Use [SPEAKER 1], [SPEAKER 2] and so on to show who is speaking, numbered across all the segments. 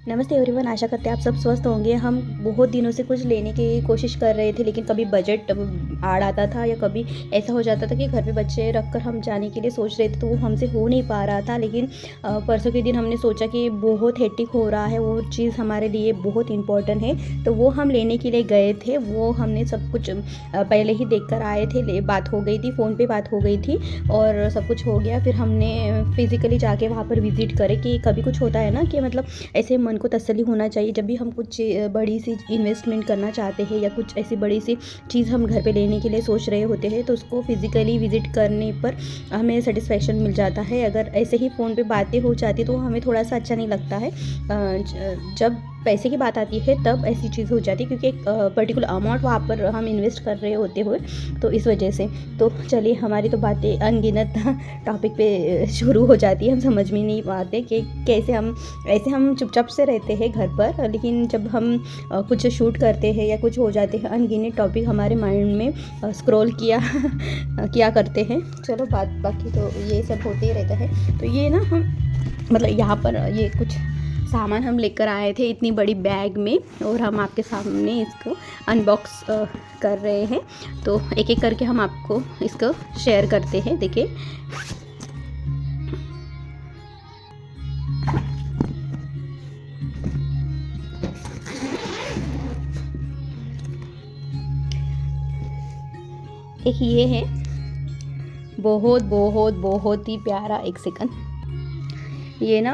[SPEAKER 1] नमस्ते एवरीवन, आशा करते हैं आप सब स्वस्थ होंगे। हम बहुत दिनों से कुछ लेने की कोशिश कर रहे थे, लेकिन कभी बजट आड़ आता था या कभी ऐसा हो जाता था कि घर पे बच्चे रखकर हम जाने के लिए सोच रहे थे तो वो हमसे हो नहीं पा रहा था। लेकिन परसों के दिन हमने सोचा कि बहुत हेक्टिक हो रहा है, वो चीज़ हमारे लिए बहुत इम्पोर्टेंट है, तो वो हम लेने के लिए गए थे। वो हमने सब कुछ पहले ही देख कर आए थे, बात हो गई थी, फ़ोन पे बात हो गई थी और सब कुछ हो गया। फिर हमने फिज़िकली जाके वहाँ पर विज़िट करे कि कभी कुछ होता है ना कि मतलब ऐसे मन को तसल्ली होना चाहिए जब भी हम कुछ बड़ी सी इन्वेस्टमेंट करना चाहते हैं या कुछ ऐसी बड़ी सी चीज़ हम घर पे लेने के लिए सोच रहे होते हैं, तो उसको फिज़िकली विज़िट करने पर हमें सेटिस्फेक्शन मिल जाता है। अगर ऐसे ही फ़ोन पे बातें हो जाती तो हमें थोड़ा सा अच्छा नहीं लगता है। जब पैसे की बात आती है तब ऐसी चीज़ हो जाती है, क्योंकि एक पर्टिकुलर अमाउंट वहाँ पर हम इन्वेस्ट कर रहे होते हुए, तो इस वजह से। तो चलिए, हमारी तो बातें अनगिनत टॉपिक पे शुरू हो जाती है। हम समझ में नहीं पाते कि कैसे हम चुपचाप से रहते हैं घर पर, लेकिन जब हम कुछ शूट करते हैं या कुछ हो जाते हैं, अनगिनत टॉपिक हमारे माइंड में स्क्रॉल किया करते हैं। चलो, बाकी तो ये सब होते ही रहता है। तो ये ना हम मतलब यहाँ पर ये कुछ सामान हम लेकर आए थे इतनी बड़ी बैग में, और हम आपके सामने इसको अनबॉक्स कर रहे हैं। तो एक एक करके हम आपको इसको शेयर करते हैं। देखिए, एक ये है, बहुत बहुत बहुत ही प्यारा। एक सेकंड, ये ना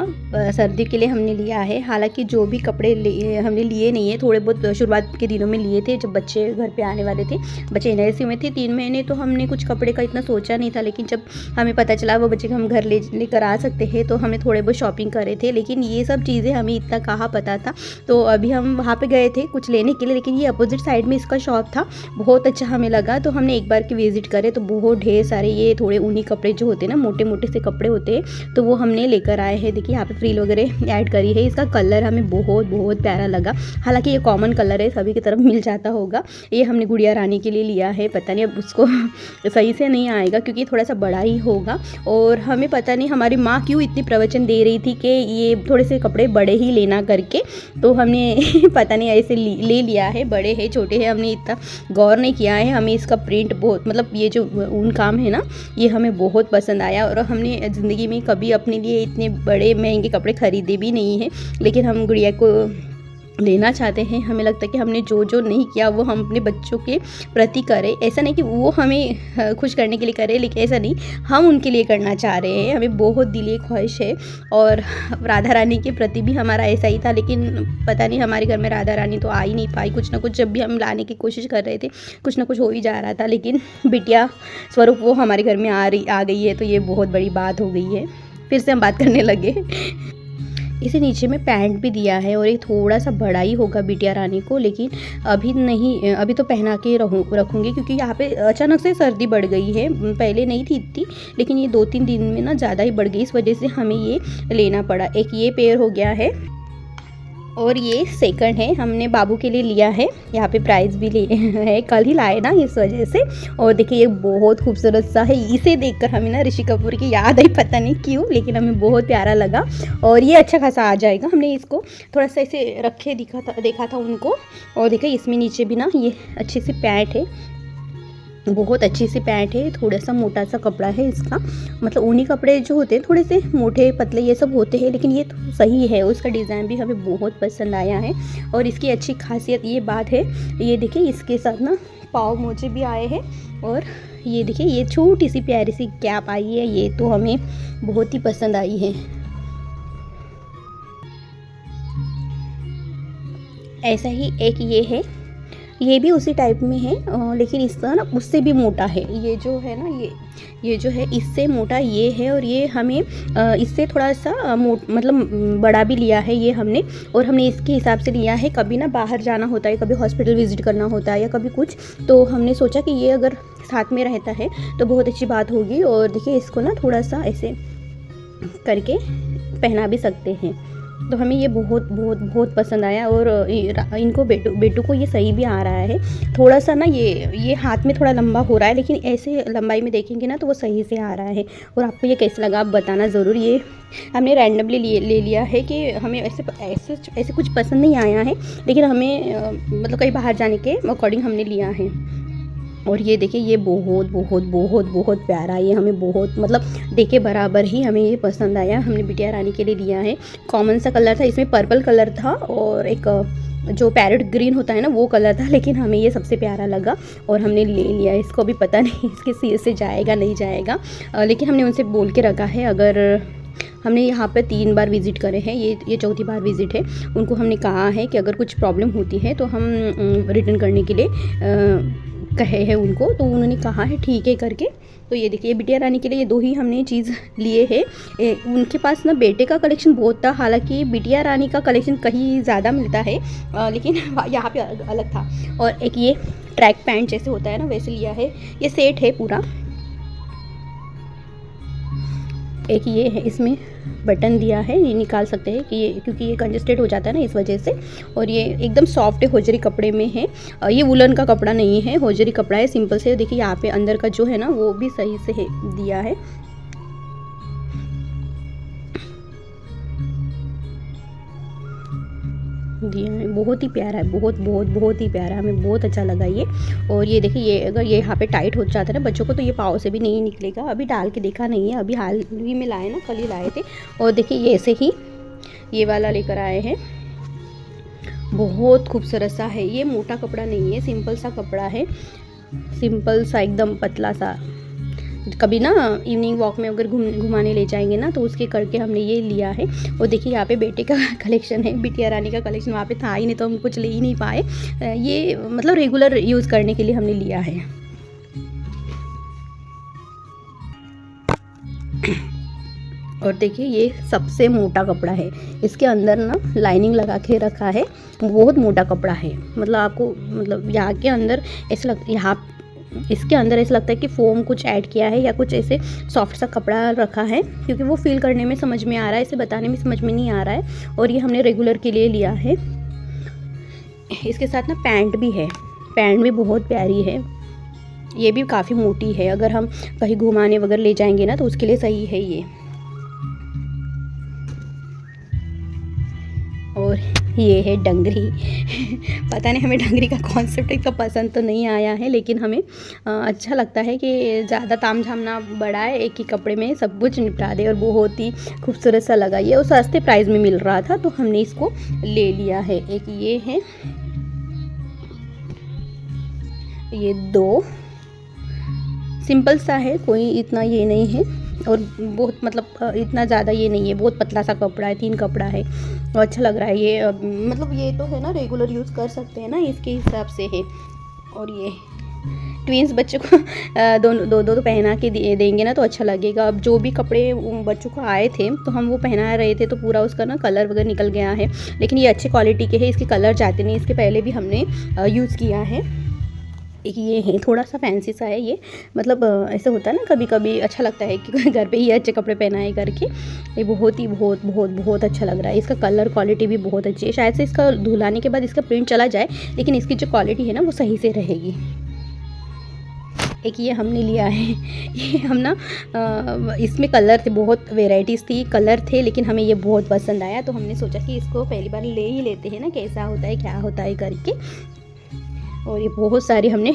[SPEAKER 1] सर्दी के लिए हमने लिया है। हालांकि जो भी कपड़े हमने लिए नहीं है, थोड़े बहुत शुरुआत के दिनों में लिए थे जब बच्चे घर पे आने वाले थे। बच्चे नर्सरी में थे 3 महीने, तो हमने कुछ कपड़े का इतना सोचा नहीं था। लेकिन जब हमें पता चला वो बच्चे को हम घर लेकर आ सकते हैं, तो हमने थोड़े बहुत शॉपिंग करे थे। लेकिन ये सब चीज़ें हमें इतना कहाँ पता था। तो अभी हम वहाँ पर गए थे कुछ लेने के लिए, लेकिन ये अपोजिट साइड में इसका शॉप था, बहुत अच्छा हमें लगा। तो हमने एक बार की विज़िट करे तो बहुत ढेर सारे ये थोड़े ऊनी कपड़े जो होते हैं ना, मोटे मोटे से कपड़े होते हैं, तो वो हमने लेकर आए हैं। देखिए, यहाँ पे फ्रिल वगैरह ऐड करी है। इसका कलर हमें बहुत बहुत प्यारा लगा। हालांकि ये कॉमन कलर है, सभी की तरफ मिल जाता होगा। ये हमने गुड़िया रानी के लिए लिया है। पता नहीं अब उसको सही से नहीं आएगा, क्योंकि थोड़ा सा बड़ा ही होगा। और हमें पता नहीं हमारी माँ क्यों इतनी प्रवचन दे रही थी कि ये थोड़े से कपड़े बड़े ही लेना करके, तो हमने पता नहीं ऐसे ले लिया है। बड़े है छोटे हैं हमने इतना गौर नहीं किया है। हमें इसका प्रिंट बहुत, मतलब ये जो ऊन काम है ना, ये हमें बहुत पसंद आया। और हमने ज़िंदगी में कभी अपने लिए इतने बड़े महंगे कपड़े खरीदे भी नहीं हैं, लेकिन हम गुड़िया को लेना चाहते हैं। हमें लगता है कि हमने जो जो नहीं किया वो हम अपने बच्चों के प्रति करें। ऐसा नहीं कि वो हमें खुश करने के लिए करें, लेकिन ऐसा नहीं, हम उनके लिए करना चाह रहे हैं। हमें बहुत दिली ख्वाहिश है। और राधा रानी के प्रति भी हमारा ऐसा ही था, लेकिन पता नहीं हमारे घर में राधा रानी तो आ ही नहीं पाई। कुछ ना कुछ जब भी हम लाने की कोशिश कर रहे थे, कुछ ना कुछ हो ही जा रहा था। लेकिन बिटिया स्वरूप वो हमारे घर में आ गई है, तो ये बहुत बड़ी बात हो गई है। फिर से हम बात करने लगे। इसे नीचे में पैंट भी दिया है, और ये थोड़ा सा बड़ा ही होगा बिटिया रानी को, लेकिन अभी नहीं, अभी तो पहना के रखूँगी, क्योंकि यहाँ पे अचानक से सर्दी बढ़ गई है। पहले नहीं थी इतनी, लेकिन ये 2-3 दिन में ना ज़्यादा ही बढ़ गई, इस वजह से हमें ये लेना पड़ा। एक ये पेयर हो गया है, और ये सेकंड है, हमने बाबू के लिए लिया है। यहाँ पे प्राइस भी ले है, कल ही लाए ना, इस वजह से। और देखिए, ये बहुत खूबसूरत सा है। इसे देखकर हमें ना ऋषि कपूर की याद आई, पता नहीं क्यों, लेकिन हमें बहुत प्यारा लगा। और ये अच्छा खासा आ जाएगा। हमने इसको थोड़ा सा ऐसे रखे देखा था उनको। और देखिए, इसमें नीचे भी ना ये अच्छी सी पैंट है, बहुत अच्छी सी पैंट है। थोड़ा सा मोटा सा कपड़ा है इसका, मतलब ऊनी कपड़े जो होते हैं थोड़े से मोटे पतले ये सब होते हैं, लेकिन ये तो सही है। उसका डिज़ाइन भी हमें बहुत पसंद आया है। और इसकी अच्छी खासियत ये बात है, ये देखिए, इसके साथ ना पाव मोजे भी आए हैं। और ये देखिए, ये छोटी सी प्यारी सी कैप आई है, ये तो हमें बहुत ही पसंद आई है। ऐसा ही एक ये है, ये भी उसी टाइप में है, लेकिन इसका ना उससे भी मोटा है। ये जो है ना, ये जो है इससे मोटा ये है। और ये हमें इससे थोड़ा सा मतलब बड़ा भी लिया है ये हमने। और हमने इसके हिसाब से लिया है। कभी ना बाहर जाना होता है, कभी हॉस्पिटल विज़िट करना होता है या कभी कुछ, तो हमने सोचा कि ये अगर साथ में रहता है तो बहुत अच्छी बात होगी। और देखिए, इसको ना थोड़ा सा ऐसे करके पहना भी सकते हैं। तो हमें ये बहुत बहुत बहुत पसंद आया। और इनको बेटू को ये सही भी आ रहा है। थोड़ा सा ना ये हाथ में थोड़ा लंबा हो रहा है, लेकिन ऐसे लंबाई में देखेंगे ना तो वो सही से आ रहा है। और आपको ये कैसा लगा आप बताना ज़रूर। ये हमने रैंडमली ले लिया है कि हमें ऐसे कुछ पसंद नहीं आया है, लेकिन हमें मतलब कहीं बाहर जाने के अकॉर्डिंग हमने लिया है। और ये देखिए ये बहुत बहुत बहुत बहुत प्यारा, ये हमें बहुत मतलब देखे बराबर ही हमें ये पसंद आया। हमने बिटिया रानी के लिए लिया है। कॉमन सा कलर था, इसमें पर्पल कलर था और एक जो पैरेट ग्रीन होता है ना वो कलर था, लेकिन हमें ये सबसे प्यारा लगा और हमने ले लिया। इसको अभी पता नहीं इसके सिर से जाएगा नहीं जाएगा, लेकिन हमने उनसे बोल के रखा है। अगर हमने यहाँ पे 3 बार विज़िट करे हैं, ये चौथी बार विज़िट है। उनको हमने कहा है कि अगर कुछ प्रॉब्लम होती है तो हम रिटर्न करने के लिए कहे हैं उनको, तो उन्होंने कहा है ठीक है करके। तो ये देखिए बिटिया रानी के लिए ये 2 ही हमने चीज़ लिए हैं। उनके पास ना बेटे का कलेक्शन बहुत था, हालांकि बिटिया रानी का कलेक्शन कहीं ज़्यादा मिलता है, लेकिन यहाँ पे अलग था। और एक ये ट्रैक पैंट जैसे होता है ना वैसे लिया है। ये सेट है पूरा। एक ये है, इसमें बटन दिया है, ये निकाल सकते हैं कि ये क्योंकि ये कंजस्टेड हो जाता है ना इस वजह से। और ये एकदम सॉफ्ट है, होजरी कपड़े में है। ये वुलन का कपड़ा नहीं है, होजरी कपड़ा है, सिंपल से। देखिए यहाँ पे अंदर का जो है ना वो भी सही से है दिया है। बहुत ही प्यारा है, बहुत बहुत बहुत ही प्यारा, हमें बहुत अच्छा लगा ये। और ये देखिए ये अगर ये यहाँ पे टाइट हो जाता है ना बच्चों को तो ये पाँव से भी नहीं निकलेगा। अभी डाल के देखा नहीं है, अभी हाल ही में लाए ना, कल ही लाए थे। और देखिए ये ऐसे ही ये वाला लेकर आए हैं, बहुत खूबसूरत सा है। ये मोटा कपड़ा नहीं है, सिंपल सा कपड़ा है, सिंपल सा एकदम पतला सा। कभी ना इवनिंग वॉक में अगर घुमाने ले जाएंगे ना तो उसके करके हमने ये लिया है। और देखिए यहाँ पे बेटे का कलेक्शन है, बिटिया रानी का कलेक्शन वहाँ पे था ही नहीं तो हम कुछ ले ही नहीं पाए। ये मतलब रेगुलर यूज़ करने के लिए हमने लिया है। और देखिए ये सबसे मोटा कपड़ा है, इसके अंदर ना लाइनिंग लगा के रखा है, बहुत मोटा कपड़ा है। मतलब आपको मतलब यहाँ के अंदर ऐसा लगता यहाँ इसके अंदर ऐसा लगता है कि फोम कुछ ऐड किया है या कुछ ऐसे सॉफ्ट सा कपड़ा रखा है, क्योंकि वो फील करने में समझ में आ रहा है, इसे बताने में समझ में नहीं आ रहा है। और ये हमने रेगुलर के लिए लिया है। इसके साथ ना पैंट भी है, पैंट भी बहुत प्यारी है, ये भी काफ़ी मोटी है। अगर हम कहीं घुमाने वगैरह ले जाएंगे ना तो उसके लिए सही है ये। और ये है डंगरी पता नहीं हमें डंगरी का कॉन्सेप्ट इतना पसंद तो नहीं आया है, लेकिन हमें अच्छा लगता है कि ज़्यादा तामझाम ना बढ़ाए, एक ही कपड़े में सब कुछ निपटा दे। और बहुत ही खूबसूरत सा लगा ये, और सस्ते प्राइस में मिल रहा था तो हमने इसको ले लिया है। एक ये है, ये 2 सिंपल सा है, कोई इतना ये नहीं है। और बहुत मतलब इतना ज़्यादा ये नहीं है, बहुत पतला सा कपड़ा है, 3 कपड़ा है और अच्छा लग रहा है ये। मतलब ये तो है ना रेगुलर यूज़ कर सकते हैं ना, इसके हिसाब से है। और ये ट्विंस बच्चों को दो तो पहना के देंगे ना तो अच्छा लगेगा। अब जो भी कपड़े बच्चों को आए थे तो हम वो पहना रहे थे तो पूरा उसका ना कलर वगैरह निकल गया है, लेकिन ये अच्छे क्वालिटी के है, इसके कलर जाते नहीं। इसके पहले भी हमने यूज़ किया है। एक ये है, थोड़ा सा फैंसी सा है ये, मतलब ऐसा होता है ना कभी कभी अच्छा लगता है कि घर पे ही अच्छे कपड़े पहनाए करके। ये बहुत ही बहुत बहुत बहुत अच्छा लग रहा है, इसका कलर क्वालिटी भी बहुत अच्छी है। शायद से इसका धुलाने के बाद इसका प्रिंट चला जाए, लेकिन इसकी जो क्वालिटी है ना वो सही से रहेगी। एक ये हमने लिया है, ये हम ना इसमें कलर थे, बहुत वेराइटीज़ थी, कलर थे, लेकिन हमें ये बहुत पसंद आया तो हमने सोचा कि इसको पहली बार ले ही लेते हैं ना, कैसा होता है क्या होता है करके। और ये बहुत सारी हमने,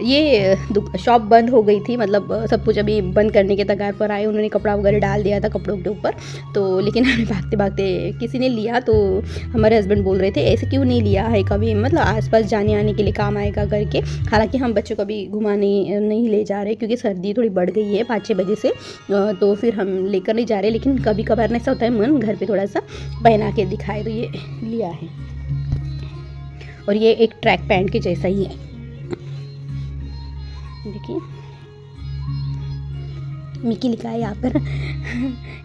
[SPEAKER 1] ये शॉप बंद हो गई थी, मतलब सब कुछ अभी बंद करने के कगार पर आए, उन्होंने कपड़ा वगैरह डाल दिया था कपड़ों के ऊपर। तो लेकिन हमें भागते भागते किसी ने लिया, तो हमारे हस्बैंड बोल रहे थे ऐसे क्यों नहीं लिया है कभी, मतलब आसपास जाने आने के लिए काम आएगा करके। हालांकि हम बच्चों को अभी घुमाने नहीं ले जा रहे क्योंकि सर्दी थोड़ी बढ़ गई है 5-6 बजे से, तो फिर हम लेकर नहीं जा रहे। लेकिन कभी कभार ऐसा होता है मन घर पर थोड़ा सा पहना के दिखाए, तो ये लिया है। और ये एक ट्रैक पैंट के जैसा ही है, देखिए मिकी लिखा है यहाँ पर।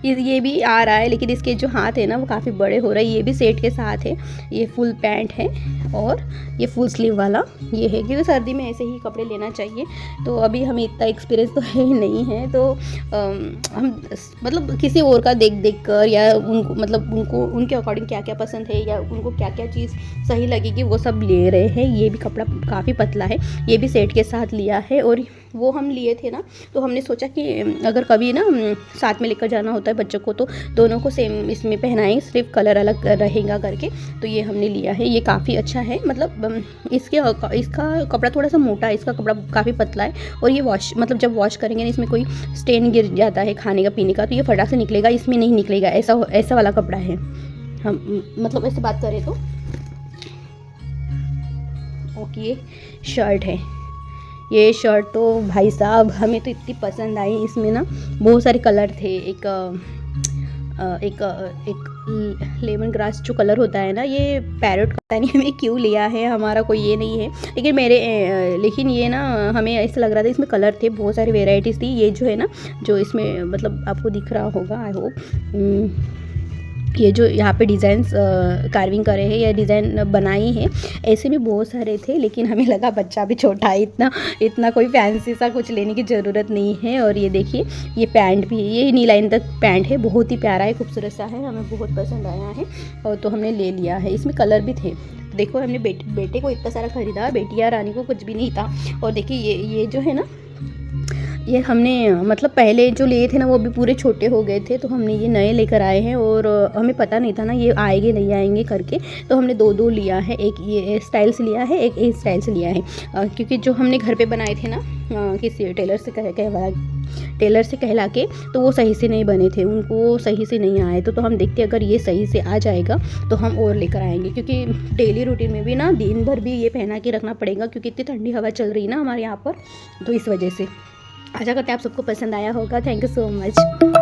[SPEAKER 1] ये भी आ रहा है, लेकिन इसके जो हाथ है ना वो काफ़ी बड़े हो रहे हैं। ये भी सेट के साथ है। ये फुल पैंट है और ये फुल स्लीव वाला ये है, क्योंकि सर्दी में ऐसे ही कपड़े लेना चाहिए। तो अभी हमें इतना एक्सपीरियंस तो है नहीं है, तो हम मतलब किसी और का देख कर या उनको मतलब उनके अकॉर्डिंग क्या क्या पसंद है या उनको क्या क्या चीज़ सही लगेगी वो सब ले रहे हैं। ये भी कपड़ा काफ़ी पतला है, ये भी सेट के साथ लिया है। और वो हम लिए थे ना, तो हमने सोचा कि अगर कभी ना साथ में लेकर जाना होता है बच्चों को, तो दोनों को सेम इसमें पहनाएं, सिर्फ कलर अलग रहेगा करके। तो ये हमने लिया है, ये काफ़ी अच्छा है। मतलब इसका कपड़ा थोड़ा सा मोटा है, इसका कपड़ा काफ़ी पतला है। और ये मतलब जब वॉश करेंगे ना, इसमें कोई स्टेन गिर जाता है खाने का पीने का, तो ये फटाक से निकलेगा, इसमें नहीं निकलेगा। ऐसा वाला कपड़ा है। हम मतलब ऐसे बात करें तो ओके, ये शर्ट है। ये शर्ट तो भाई साहब हमें तो इतनी पसंद आई। इसमें ना बहुत सारे कलर थे। एक लेमन ग्रास जो कलर होता है ना, ये पैरोट का, पता नहीं हमें क्यों लिया है, हमारा कोई ये नहीं है। लेकिन ये ना हमें ऐसा लग रहा था, इसमें कलर थे, बहुत सारी वेराइटीज़ थी। ये जो है ना, जो इसमें मतलब आपको दिख रहा होगा आई होप, ये जो यहाँ पे डिज़ाइंस कार्विंग करे हैं या डिज़ाइन बनाई है, ऐसे भी बहुत सारे थे। लेकिन हमें लगा बच्चा भी छोटा है, इतना कोई फैंसी सा कुछ लेने की ज़रूरत नहीं है। और ये देखिए, ये पैंट भी, ये नी लाइन तक पैंट है, बहुत ही प्यारा है, खूबसूरत सा है, हमें बहुत पसंद आया है। और तो हमने ले लिया है। इसमें कलर भी थे। देखो, हमने बेटे को इतना सारा खरीदा, बेटी या रानी को कुछ भी नहीं था। और देखिए ये जो है ना, ये हमने मतलब पहले जो लिए थे ना वो भी पूरे छोटे हो गए थे, तो हमने ये नए लेकर आए हैं। और हमें पता नहीं था ना ये आएंगे नहीं आएंगे करके, तो हमने दो लिया है। एक ये स्टाइल से लिया है, एक इस स्टाइल से लिया है। क्योंकि जो हमने घर पे बनाए थे ना किसी टेलर से कहला के, तो वो सही से नहीं बने थे, उनको सही से नहीं आए। तो हम देखते अगर ये सही से आ जाएगा तो हम और लेकर आएंगे, क्योंकि डेली रूटीन में भी ना दिन भर भी ये पहना के रखना पड़ेगा, क्योंकि इतनी ठंडी हवा चल रही है ना हमारे यहाँ पर, तो इस वजह से। आशा करते हैं आप सबको पसंद आया होगा। Thank you so much.